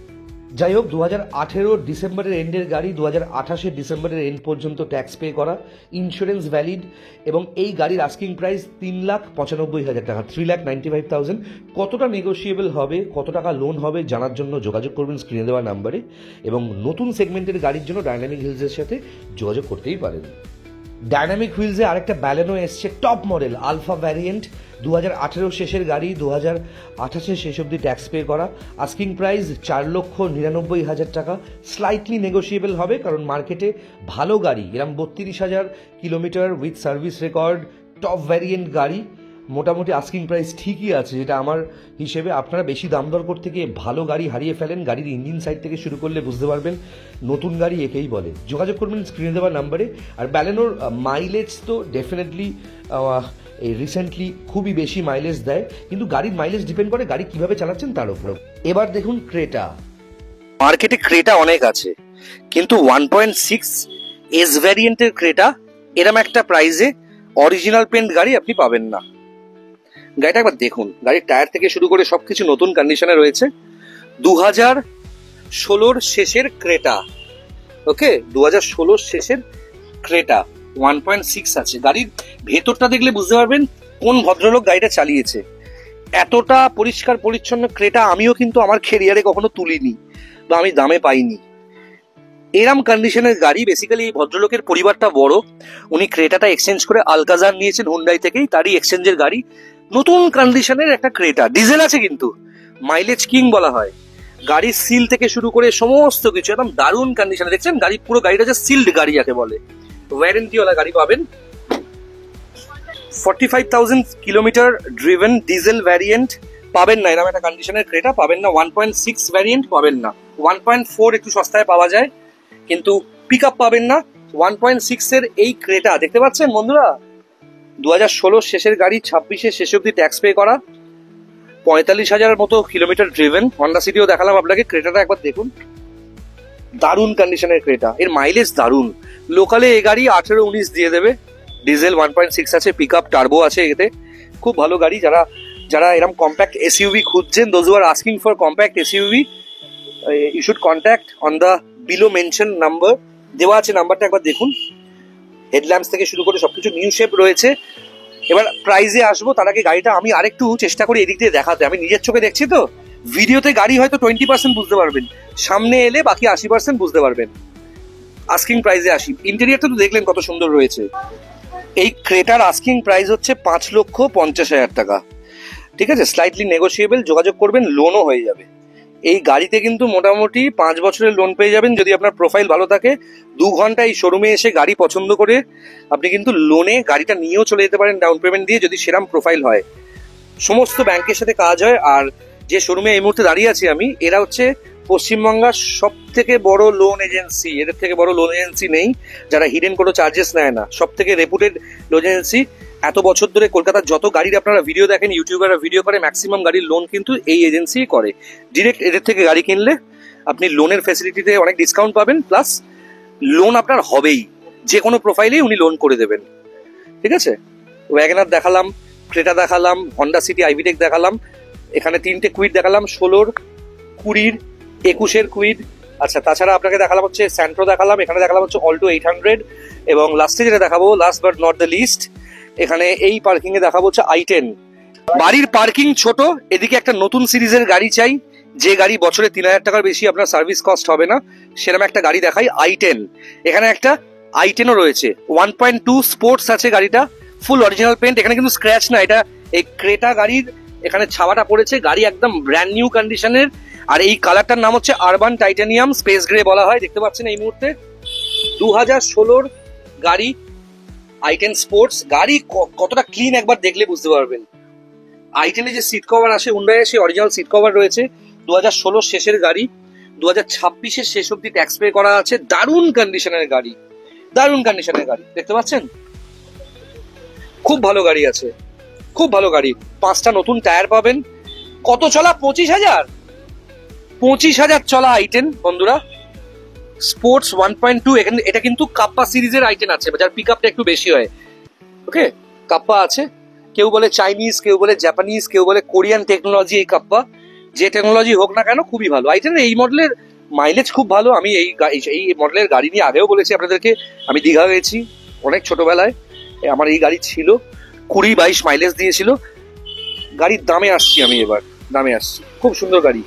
যাই হোক, 2018 ডিসেম্বরের এন্ডের গাড়ি 2028 ডিসেম্বরের এন্ড পর্যন্ত ট্যাক্স পে করা, ইন্স্যুরেন্স ভ্যালিড, এবং এই গাড়ির আস্কিং প্রাইস 3,95,000 টাকা, 3,95,000। কতটা নেগোশিয়েবল হবে, কত টাকা লোন হবে জানার জন্য যোগাযোগ করবেন স্ক্রিনে দেওয়া নাম্বারে, এবং নতুন সেগমেন্টের গাড়ির জন্য ডায়নামিক হুইলসের সাথে যোগাযোগ করতেই পারেন। ডায়নামিক হুইলসে আরেকটা ব্যালেনো এসছে, টপ মডেল আলফা ভ্যারিয়েন্ট, 2018 শেষের গাড়ি, 2028 শেষ অবধি ট্যাক্স পে করা, আস্কিং প্রাইস 4,99,000 টাকা, স্লাইটলি নেগোশিয়েবল হবে, কারণ মার্কেটে ভালো গাড়ি এরম 32,000 kilometre with service record top variant গাড়ি মোটামুটি আস্কিং প্রাইস ঠিকই আছে, যেটা আমার হিসেবে আপনারা বেশি দাম দর করতে গিয়ে ভালো গাড়ি হারিয়ে ফেলেন। গাড়ির ইঞ্জিন সাইড থেকে শুরু করলে বুঝতে পারবেন নতুন গাড়ি একেই বলে। যোগাযোগ করবেন স্ক্রিনে দেওয়া নাম্বারে। আর ব্যালেনোর মাইলেজ তো ডেফিনেটলি এই রিসেন্টলি খুবই বেশি মাইলেজ দেয়, কিন্তু গাড়ির মাইলেজ ডিপেন্ড করে গাড়ি কিভাবে চালাচ্ছেন তার উপর। এবার দেখুন ক্রেটা। মার্কেটে ক্রেটা অনেক আছে, কিন্তু 1.6 এস ভ্যারিয়েন্টের ক্রেটা এরম একটা প্রাইসে অরিজিনাল পেন্ট গাড়ি আপনি পাবেন না। গাড়িটা একবার দেখুন, গাড়ির টায়ার থেকে শুরু করে সবকিছু নতুন কন্ডিশনে রয়েছে। 2016 শেষের ক্রেটা, ওকে, 2016 শেষের ক্রেটা 1.6 আছে। গাড়ির ভেতরটা দেখলে বুঝতে পারবেন কোন ভদ্রলোক গাড়িটা চালিয়েছে। এতটা পরিষ্কার পরিচ্ছন্ন ক্রেটা আমিও কিন্তু আমার ক্যারিয়ারে কখনো তুলিনি বা আমি দামে পাইনি। এরম কন্ডিশনের গাড়ি বেসিক্যালি এই ভদ্রলোকের পরিবারটা বড়, উনি ক্রেটাটা এক্সচেঞ্জ করে আলকাজার নিয়েছেন হুন্ডাই থেকেই, তারই এক্সচেঞ্জের গাড়ি, নতুন কন্ডিশনের একটা ক্রেটা, ডিজেল আছে কিন্তু মাইলেজ কিং বলা হয়। গাড়ির সিল থেকে শুরু করে সমস্ত কিছু একদম দারুণ কন্ডিশনে। দেখছেন গাড়ি, পুরো গাড়িটা যে সিলড গাড়ি যাকে বলে, ওয়ারেন্টিওয়ালা গাড়ি পাবেন। 45,000 কিলোমিটার ড্রিভেন ডিজেল ভ্যারিয়েন্ট পাবেন না, এরকম একটা কন্ডিশনের ক্রেটা পাবেন না। 1.6 ভ্যারিয়েন্ট পাবেন না, 1.4 একটু সস্তায় পাওয়া যায়, কিন্তু পিক আপ পাবেন না। 1.6 এর এই ক্রেটা দেখতে পাচ্ছেন বন্ধুরা, 2016 শেষের গাড়ি, 26 শেষ অব্দি ট্যাক্স পে করা, 45,000 মতো কিলোমিটার ড্রিভেন। হন্ডা সিটিও দেখালাম আপনাকে, ক্রেটাটা একবার দেখুন, দারুণ কন্ডিশনের ক্রেটা, এর মাইলেজ দারুণ। লোকালে এই গাড়ি 18-19 দিয়ে দেবে, ডিজেল 1.6 আছে, পিক আপ টার্বো আছে, এতে খুব ভালো গাড়ি। যারা এরকম কম্প্যাক্ট এসইউভি খুঁজছেন, those who are asking for compact SUV, you should contact on the below mention number, দেওয়া আছে নাম্বারটা, একবার দেখুন। হেডল্যাম্পস থেকে শুরু করে সবকিছু নিউ শেপ রয়েছে। এবার প্রাইজে আসবো, তার আগে গাড়িটা আমি আরেকটু চেষ্টা করি এদিক দিয়ে দেখাতে। আমি নিজের চোখে দেখছি তো, ভিডিওতে গাড়ি হয়তো 20% বুঝতে পারবেন, সামনে এলে বাকি 80% বুঝতে পারবেন। আস্কিং প্রাইজে আসি, ইন্টেরিয়রটা তো দেখলেন কত সুন্দর রয়েছে। এই ক্রেটার আস্কিং প্রাইস হচ্ছে 5,50,000 টাকা, ঠিক আছে, স্লাইটলি নেগোশিয়েবল, যোগাযোগ করবেন, লোনও হয়ে যাবে। এই গাড়িতে কিন্তু মোটামুটি 5 বছরের লোন পেয়ে যাবেন যদি আপনার প্রোফাইল ভালো থাকে। 2 ঘন্টা এই শোরুমে এসে গাড়ি পছন্দ করে আপনি কিন্তু লোনে গাড়িটা নিয়েও চলে যেতে পারেন ডাউন পেমেন্ট দিয়ে, যদি সেরকম প্রোফাইল হয়। সমস্ত ব্যাংকের সাথে কাজ হয়। আর যে শোরুমে এই মুহূর্তে দাঁড়িয়ে আছি আমি, এরা হচ্ছে পশ্চিমবঙ্গের সব থেকে বড় লোন এজেন্সি। এদের থেকে বড় লোন এজেন্সি নেই, যারা হিডেন কোনো চার্জেস নেয় না, সব থেকে রেপুটেড লোন এজেন্সি। এত বছর ধরে কলকাতার যত গাড়ির আপনারা ভিডিও দেখেন, ইউটিউবাররা ভিডিও করে, ম্যাক্সিমাম গাড়ির লোন কিন্তু এই এজেন্সি করে। ডিরেক্ট এদের থেকে গাড়ি কিনলে আপনি লোনের ফ্যাসিলিটিতে অনেক ডিসকাউন্ট পাবেন, প্লাস লোন আপনার হবেই, যে কোনো প্রোফাইলেই উনি লোন করে দেবেন, ঠিক আছে। ওয়াগনার দেখালাম, ক্রেটা দেখালাম, হন্ডা সিটি আইভিটেক দেখালাম, এখানে 3টে কুইড দেখালাম, 16, 20, 21 কুইড। আচ্ছা, তাছাড়া আপনাকে দেখালাম হচ্ছে স্যান্ট্রো দেখালাম, এখানে দেখালাম হচ্ছে অল্টো 800, এবং লাস্টে যেটা দেখাবো, last but not the least, এখানে এই পার্কিং এ দেখাবো হচ্ছে i10। বাড়ির পার্কিং ছোট, এদিকে একটা নতুন সিরিজের গাড়ি চাই, যে গাড়ি বছরে 3,000 টাকার বেশি আপনার সার্ভিস কস্ট হবে না, সেরকম একটা গাড়ি দেখাই, i10। এখানে একটা i10ও রয়েছে, 1.2 স্পোর্টস আছে গাড়িটা, ফুল অরিজিনাল পেন্ট, এখানে কিন্তু স্ক্র্যাচ না, এটা এই ক্রেটা গাড়ির এখানে ছাওয়াটা পড়েছে, গাড়ি একদম ব্র্যান্ড নিউ কন্ডিশনের। আর এই কালারটার নাম হচ্ছে আরবান টাইটানিয়াম, স্পেস গ্রে বলা হয়, দেখতে পাচ্ছেন এই মুহূর্তে। 2016 গাড়ি, i10 স্পোর্টস গাড়ি, কতটা ক্লিন একবার দেখলে বুঝতে পারবেন। i10 যে সিট কভার আসে হুন্ডাই, সে অরিজিনাল সিট কভার রয়েছে। 2016 শেষের গাড়ি, 2026 শেষ অব্দি ট্যাক্স পে করা আছে, দারুণ কন্ডিশনের গাড়ি, দারুণ কন্ডিশনের গাড়ি, দেখতে পাচ্ছেন, খুব ভালো গাড়ি আছে, খুব ভালো গাড়ি। 5টা নতুন টায়ার পাবেন, কত চলা? 25,000। 25,000 চলা i10 বন্ধুরা, স্পোর্টস 1.2। এখানে এটা কিন্তু কাপ্পা সিরিজের i10 আছে, যার পিক আপটা একটু বেশি হয়। ওকে, কাপ্পা আছে। কেউ বলে চাইনিজ, কেউ বলে জাপানিজ, কেউ বলে কোরিয়ান টেকনোলজি। এই কাপ্পা যে টেকনোলজি হোক না কেন খুবই ভালো। i10 এই মডেলের মাইলেজ খুব ভালো। আমি এই মডেলের গাড়ি নিয়ে আগেও বলেছি আপনাদেরকে, আমি দীঘা গেছি অনেক ছোটবেলায়, আমার এই গাড়ি ছিল, 20-22 মাইলেজ দিয়েছিল। গাড়ির দামে আসছি আমি, এবার দামে আসছি। খুব সুন্দর গাড়ি,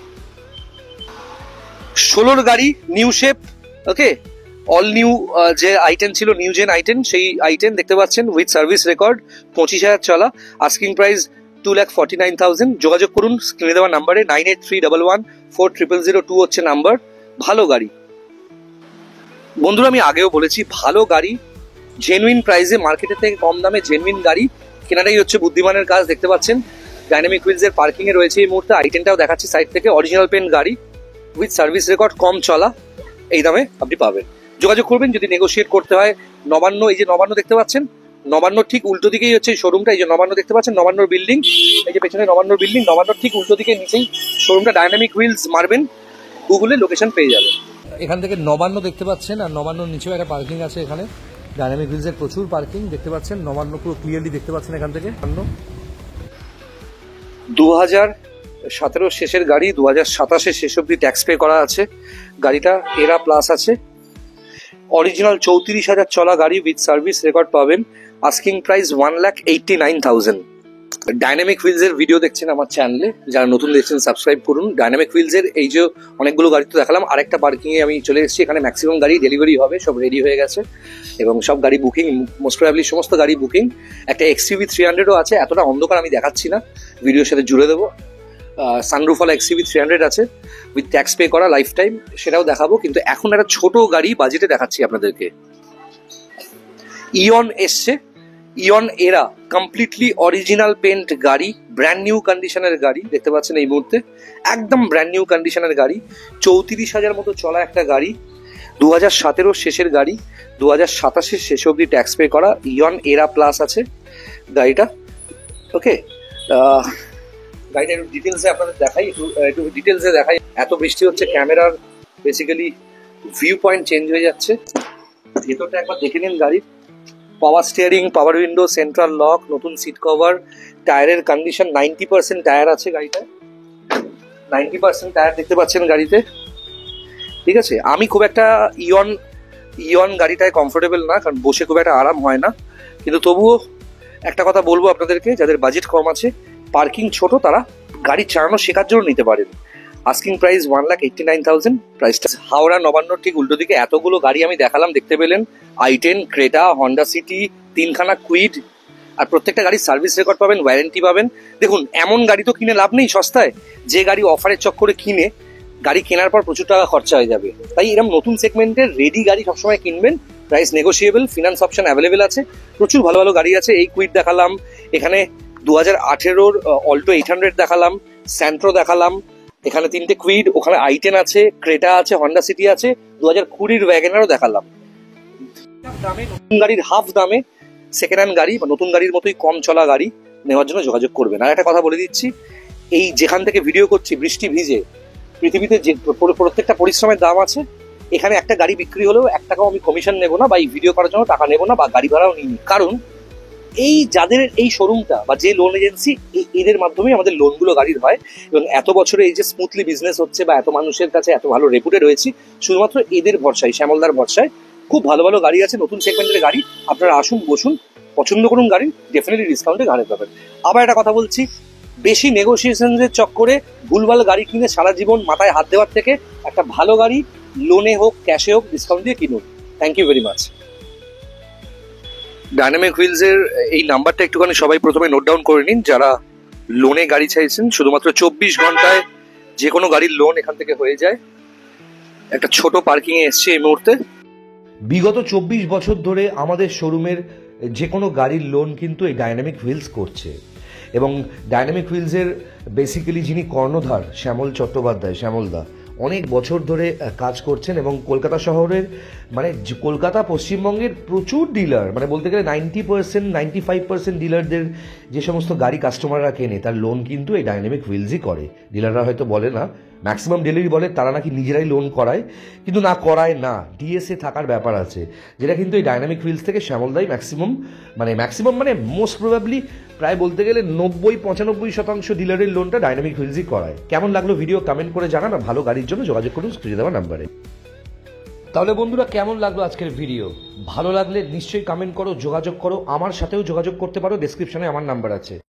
16 গাড়ি, নিউ শেপ। ওকে, অল নিউ যে i10 ছিল, নিউ জেন i10, সেই i10 দেখতে পাচ্ছেন উইথ সার্ভিস রেকর্ড, 25,000 চলা, আস্কিং প্রাইস 2,49,000। যোগাযোগ করুন স্ক্রিনে দেওয়া নাম্বারে, 9831140002 হচ্ছে নাম্বার। ভালো গাড়ি বন্ধুরা, আমি আগেও বলেছি, ভালো গাড়ি জেনুইন প্রাইসে, মার্কেটের থেকে কম দামে জেনুইন গাড়ি কেনাটাই হচ্ছে বুদ্ধিমানের কাজ। দেখতে পাচ্ছেন ডাইনামিক হুইলস এর পার্কিং এ রয়েছে এই মুহূর্তে, i10টাও দেখাচ্ছি সাইড থেকে, অরিজিনাল পেন গাড়ি উইথ সার্ভিস রেকর্ড, কম চলা, এই দামে আপনি পাবেন। যোগাযোগ করবেন যদি নেগোশিয়েট করতে হয়। নবান্ন, এই যে নবান্ন দেখতে পাচ্ছেন, নবান্ন ঠিক উল্টো দিকেই হচ্ছে এই শোরুমটা। এই যে নবান্ন দেখতে পাচ্ছেন, নবান্নর বিল্ডিং, এই যে পেছনে নবান্নর বিল্ডিং, নবান্নর ঠিক উল্টো দিকে নিচেই শোরুমটা। ডাইনামিক হুইলস মারবেন গুগলে, লোকেশন পেয়ে যাবেন। এখান থেকে নবান্ন দেখতে পাচ্ছেন, আর নবান্নর নিচেও একটা পার্কিং আছে। এখানে ডাইনামিক হুইলসের প্রচুর পার্কিং দেখতে পাচ্ছেন, নবান্ন পুরো ক্লিয়ারলি দেখতে পাচ্ছেন এখান থেকে। 2017 শেষের গাড়ি, 2027 শেষ অব্দি ট্যাক্স পে করা আছে। গাড়িটা এরা প্লাস আছে, অরিজিনাল 34,000 চলা গাড়ি উইথ সার্ভিস রেকর্ড পাবেন। Asking price 1,89,000। ডাইনামিক হুইলস এর ভিডিও দেখছেন আমার চ্যানেলে, যারা নতুন দেখছেন সাবস্ক্রাইব করুন। ডাইনামিক হুইলস এর এই যে অনেকগুলো গাড়ি তো দেখালাম, আরেকটা পার্কিং এ আমি চলে এসেছি। এখানে ম্যাক্সিমাম গাড়ি ডেলিভারি হবে, সব রেডি হয়ে গেছে এবং সব গাড়ি বুকিং, মোস্ট প্রবাবলি সমস্ত গাড়ি বুকিং। একটা XUV 300ও আছে, এতটা অন্ধকার আমি দেখাচ্ছি না, ভিডিওর সাথে জুড়ে দেবো। সানরুফওয়ালা XUV 300 আছে উইথ ট্যাক্স পে করা লাইফ টাইম, সেটাও দেখাবো। কিন্তু এখন একটা ছোট গাড়ি বাজেটে দেখাচ্ছি আপনাদেরকে। ইয়ন এসছে, ইয়ন এরা, কমপ্লিটলি অরিজিনাল পেন্ট গাড়ি, ব্র্যান্ড নিউ কন্ডিশনের গাড়ি দেখতে পাচ্ছেন এই মুহূর্তে, একদম ব্র্যান্ড নিউ কন্ডিশনের গাড়ি। 34,000 মতো চলা একটা গাড়ি, 2017 শেষের গাড়ি, 2027 শেষ অব্দি ট্যাক্স পে করা। ইয়ন এরা প্লাস আছে গাড়িটা। ওকে, গাড়িটা একটু ডিটেলসে আপনাদের দেখাই, একটু ডিটেলসে দেখাই। এত বৃষ্টি হচ্ছে, ক্যামেরার বেসিক্যালি ভিউ পয়েন্ট চেঞ্জ হয়ে যাচ্ছে। ভেতরটা একবার দেখে নিন গাড়ির। পাওয়ার স্টিয়ারিং, পাওয়ার উইন্ডো, সেন্ট্রাল লক, নতুন সিট কভার, টায়ারের কন্ডিশন 90% টায়ার আছে গাড়িটায়, 90% টায়ার দেখতে পাচ্ছেন গাড়িতে। ঠিক আছে, আমি খুব একটা ইয়ন গাড়িটায় কমফোর্টেবল না, কারণ বসে খুব একটা আরাম হয় না। কিন্তু তবুও একটা কথা বলবো আপনাদেরকে, যাদের বাজেট কম আছে, পার্কিং ছোট, তারা গাড়ি চালানো শেখার জন্য নিতে পারেন। আস্কিং প্রাইস 1,89,000 প্রাইসটা। হাওড়া নবান্নর ঠিক উল্টো দিকে এতগুলো গাড়ি আমি দেখালাম, দেখতে পেলেন। i10, ক্রেটা, হন্ডা সিটি, 3খানা কুইড, আর প্রত্যেকটা গাড়ির সার্ভিস রেকর্ড পাবেন, ওয়ারেন্টি পাবেন। দেখুন, এমন গাড়ি তো কিনে লাভ নেই সস্তায়, যে গাড়ি অফারের চক্করে কিনে গাড়ি কেনার পর প্রচুর টাকা খরচা হয়ে যাবে। তাই এরকম নতুন সেগমেন্টের রেডি গাড়ি সবসময় কিনবেন। Price negotiable, finance option available আছে, প্রচুর ভালো ভালো গাড়ি আছে। এই কুইড দেখালাম, এখানে 2018 অল্টো 800 দেখালাম, স্যান্ট্রো দেখালাম, এখানে 3টে কুইড, ওখানে i10 আছে, ক্রেটা আছে, হন্ডা সিটি আছে, 2020 ওয়াগনারও দেখালাম। দামে, নতুন গাড়ির হাফ দামে সেকেন্ড হ্যান্ড গাড়ি বা নতুন গাড়ির মতোই কম চলা গাড়ি নেওয়ার জন্য যোগাযোগ করবেন। আর একটা কথা বলে দিচ্ছি, এই যেখান থেকে ভিডিও করছি বৃষ্টি ভিজে, পৃথিবীতে যে প্রত্যেকটা পরিশ্রমের দাম আছে। এখানে একটা গাড়ি বিক্রি হলেও 1 টাকাও আমি কমিশন নেবো না, বা এই ভিডিও করার জন্য টাকা নেবো না, বা গাড়ি ভাড়াও নিইনি। কারণ এই যাদের এই শোরুমটা বা যে লোন এজেন্সি, এদের মাধ্যমেই আমাদের লোনগুলো গাড়ির হয়। এবং এত বছরে এই যে স্মুথলি বিজনেস হচ্ছে বা এত মানুষের কাছে এত ভালো রেপুটেড হয়েছি, শুধুমাত্র এদের ভরসায়, শ্যামলদার ভরসায়। খুব ভালো ভালো গাড়ি আছে, নতুন সেগমেন্টের গাড়ি। আপনারা আসুন, বসুন, পছন্দ করুন গাড়ি, ডেফিনেটলি ডিসকাউন্টে গাড়ি পাবেন। আবার একটা কথা বলছি, বেশি নেগোসিয়েশনের চক্করে ভুলভাল গাড়ি কিনে সারা জীবন মাথায় হাত দেওয়ার থেকে একটা ভালো গাড়ি লোনে হোক, ক্যাশে হোক, ডিসকাউন্ট দিয়ে কিনুন। Thank you very much. Dynamic Wheels এর এই নাম্বারটা একটুখানি সবাই প্রথমে নোট ডাউন করে নিন, যারা লোনে গাড়ি চাইছেন। শুধুমাত্র 24 ঘন্টায় যে কোনো গাড়ির লোন এখান থেকে হয়ে যায়। একটা ছোট পার্কিং এ এসছে এই মুহূর্তে। বিগত 24 বছর ধরে আমাদের শোরুমের যে কোনো গাড়ির লোন কিন্তু এই ডাইনামিক হুইলস করছে। এবং ডাইনামিক হুইলসের বেসিক্যালি যিনি কর্ণধার, শ্যামল চট্টোপাধ্যায়, শ্যামলদা, অনেক বছর ধরে কাজ করছেন এবং কলকাতা শহরের মানে কলকাতা পশ্চিমবঙ্গের প্রচুর ডিলার, মানে বলতে গেলে 90% 95% ডিলারদের যে সমস্ত গাড়ি কাস্টমাররা কেনে তার লোন কিন্তু এই ডাইনামিক হুইলসই করে। ডিলাররা হয়তো বলে না, ম্যাক্সিমাম ডিলারই বলে তারা নাকি নিজেরাই লোন করায়, কিন্তু না করায় না, ডিএসএ থাকার ব্যাপার আছে, যেটা কিন্তু এই ডাইনামিক হুইলস থেকে শ্যামলদাই ম্যাক্সিমাম মানে মোস্ট প্রবাবলি প্রায় বলতে গেলে 90-95% ডিলারের লোনটা ডাইনামিক হুইলসই করায়। কেমন লাগলো ভিডিও কমেন্ট করে জানান, আর ভালো গাড়ির জন্য যোগাযোগ করুন স্ক্রিনে দেওয়া নাম্বারে। তাহলে বন্ধুরা, কেমন লাগলো আজকের ভিডিও? ভালো লাগলে নিশ্চয়ই কমেন্ট করো, যোগাযোগ করো, আমার সাথেও যোগাযোগ করতে পারো, ডেসক্রিপশনে আমার নাম্বার আছে।